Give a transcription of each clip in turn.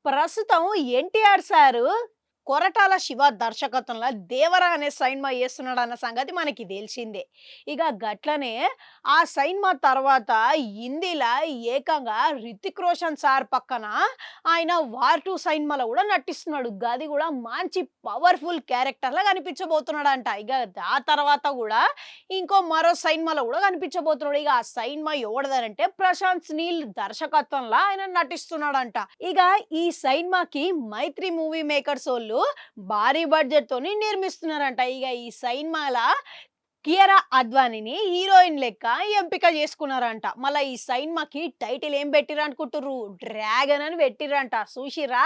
ప్రస్తుతం ఎన్టీఆర్ సారు 'కొరటాల శివ' దర్శకత్వంలో 'దేవర' అనే సైన్మా చేస్తున్నాడన్న సంగతి మనకి తెలిసిందే. ఇక గట్లనే ఆ సైన్మా తర్వాత హిందీల ఏకంగా 'రితిక్ రోషన్' సార్ పక్కన ఆయన 'వార్ 2' సైన్మాలో కూడా నటిస్తున్నాడు. గది కూడా మంచి పవర్‌ఫుల్ క్యారెక్టర్‌లా కనిపించబోతున్నాడంట. ఇక ఆ తర్వాత కూడా మరో సైన్మాలో కూడా కనిపించబోతున్నాడు. ఇక ఆ సైన్మా ఎవడిదనంటే ప్రశాంత్ నీల్ దర్శకత్వంలో ఆయన నటిస్తున్నాడంట. ఇక ఈ సైన్మాకి మైత్రి మూవీ మేకర్సోళ్ళు భారీ బడ్జెట్ తోని నిర్మిస్తున్నారంట. ఇక ఈ సైన్మాల కియారా అద్వానీని హీరోయిన్ లెక్క ఎంపిక చేసుకున్నారంట. మళ్ళా ఈ సైన్మాకి టైటిల్ ఏం పెట్టిర్రనుకుంటుర్రు? డ్రాగన్ అని పెట్టిర్రంట. చూసిర్రా?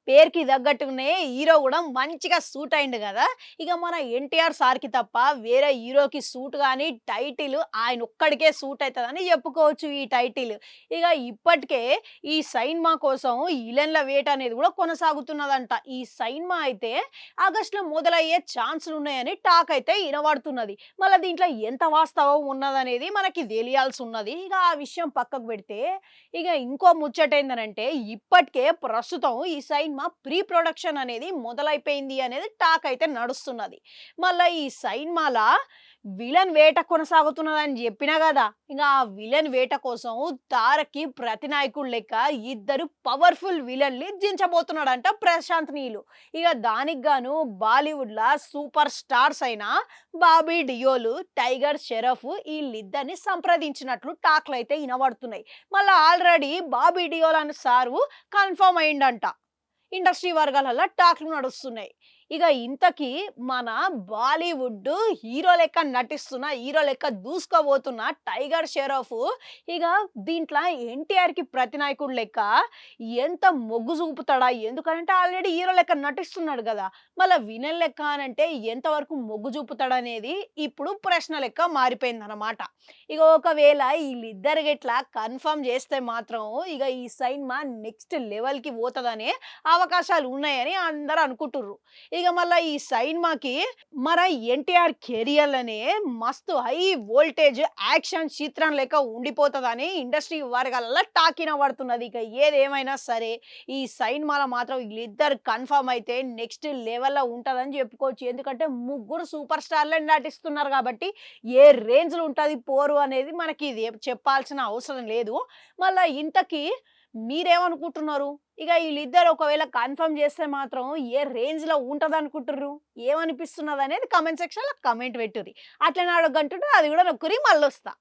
పేరుకి తగ్గట్టుగానే హీరో కూడా మంచిగా సూట్ అయిండు కదా. ఇక మన ఎన్టీఆర్ సార్కి తప్ప వేరే హీరోకి సూట్ కానీ టైటిల్ ఆయన ఒక్కడికే సూట్ అవుతుందని చెప్పుకోవచ్చు ఈ టైటిల్. ఇక ఇప్పటికే ఈ సైన్మా కోసం విలన్ల వేట అనేది కూడా కొనసాగుతున్నదంట. ఈ సైన్మా అయితే ఆగస్టులో మొదలయ్యే ఛాన్సులు ఉన్నాయని టాక్ అయితే వినబడుతున్నది. మళ్ళీ దీంట్లో ఎంత వాస్తవం ఉన్నదనేది మనకి తెలియాల్సి ఉన్నది. ఇక ఆ విషయం పక్కకు పెడితే ఇక ఇంకో ముచ్చట ఏందనంటే ఇప్పటికే ప్రస్తుతం ఈ సైన్మా ప్రీ ప్రొడక్షన్ అనేది మొదలైపోయింది అనేది టాక్ అయితే నడుస్తున్నది. మళ్ళా ఈ సైన్మాల విలన్ వేట కొనసాగుతున్నదని చెప్పినా కదా. ఇంకా ఆ విలన్ వేట కోసం తారక్కి ప్రతినాయకుడు లెక్క ఇద్దరు పవర్ఫుల్ విలన్ని దించబోతున్నాడంట ప్రశాంత్ నీలు. ఇక దానికి గాను బాలీవుడ్ లా సూపర్ స్టార్స్ అయిన బాబీ డియోలు, టైగర్ షెరఫ్ వీళ్ళిద్దరిని సంప్రదించినట్లు టాక్లు అయితే వినబడుతున్నాయి. మళ్ళీ ఆల్రెడీ బాబీ డియోల్ అనే సారు కన్ఫర్మ్ అయిందంట. ఇండస్ట్రీ వర్గాలలో టాక్లు నడుస్తున్నాయి. ఇక ఇంతకీ మన బాలీవుడ్ హీరో లెక్క దూసుకోబోతున్న టైగర్ షెరాఫ్ ఇక దీంట్లో ఎన్టీఆర్కి ప్రతినాయకుడు లెక్క ఎంత మొగ్గు చూపుతాడా? ఎందుకంటే ఆల్రెడీ హీరో లెక్క నటిస్తున్నాడు కదా. మళ్ళీ విలన్ లెక్క అనంటే ఎంతవరకు మొగ్గు చూపుతాడనేది ఇప్పుడు ప్రశ్న లెక్క మారిపోయిందన్నమాట. ఇక ఒకవేళ వీళ్ళిద్దరు గిట్లా కన్ఫర్మ్ చేస్తే మాత్రం ఇక ఈ సైన్మా నెక్స్ట్ లెవెల్‌కి పోతదనే అవకాశాలు ఉన్నాయని అందరూ అనుకుంటుర్రు. ఇక మళ్ళా ఈ సైన్మాకి మన ఎన్టీఆర్ కెరియర్‌లోనే మస్తు హై వోల్టేజ్ యాక్షన్ చిత్రం లెక్క ఉండిపోతదని ఇండస్ట్రీ వర్గాలలో టాక్ వినబడుతున్నది. ఇక ఏదేమైనా సరే ఈ సైన్మాలో మాత్రం వీళ్ళిద్దరు కన్ఫర్మ్ అయితే నెక్స్ట్ లెవెల్‌లో ఉంటదని చెప్పుకోవచ్చు. ఎందుకంటే ముగ్గురు సూపర్ స్టార్‌లే నటిస్తున్నారు కాబట్టి ఏ రేంజ్‌లో ఉంటది పోరు అనేది మనకి ఇది చెప్పాల్సిన అవసరం లేదు. మళ్ళా ఇంతకీ మీరేమనుకుంటున్నారు? ఇక ఈళ్ళిద్దరు ఒకవేళ కన్ఫర్మ్ చేస్తే మాత్రం ఏ రేంజ్‌లో ఉంటదనుకుంటుర్రు? ఏమనిపిస్తున్నదనేది కామెంట్ సెక్షన్‌లో కామెంట్ పెట్టుర్రి. అట్లనే అడగంటున్నా అది కూడా నొక్కురి మళ్ళొస్తా.